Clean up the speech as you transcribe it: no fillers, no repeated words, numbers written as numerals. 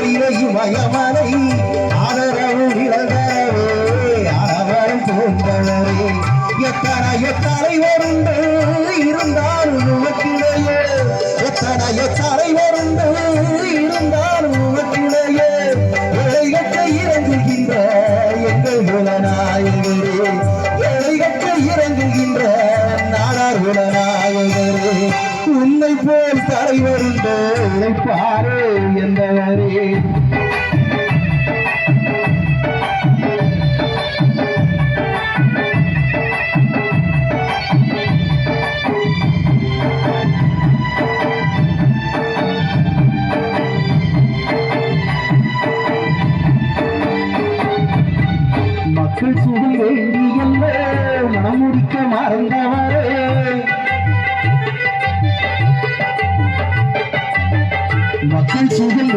மயமலை ஆதரவு இழந்தவே ஆவரம் போன்றவரே எத்தனைய தலைவருண்டு இருந்தாலும் உமக்கிடையே எத்தனைய தலைவருண்டு இருந்தாலும் உமக்கிடையே ஏழைகட்கு இறங்குகின்ற எங்கள் குலநாயகரே ஏழைகட்கு இறங்குகின்ற நாடார் குலநாயகரே உன்னை போல் தலைவருண்டு உழைப்பாரே என்றவரே மக்கள் சுகம் வேண்டி என்ன மனமுடிக்க மறந்தவரே மக்கள் சுகம்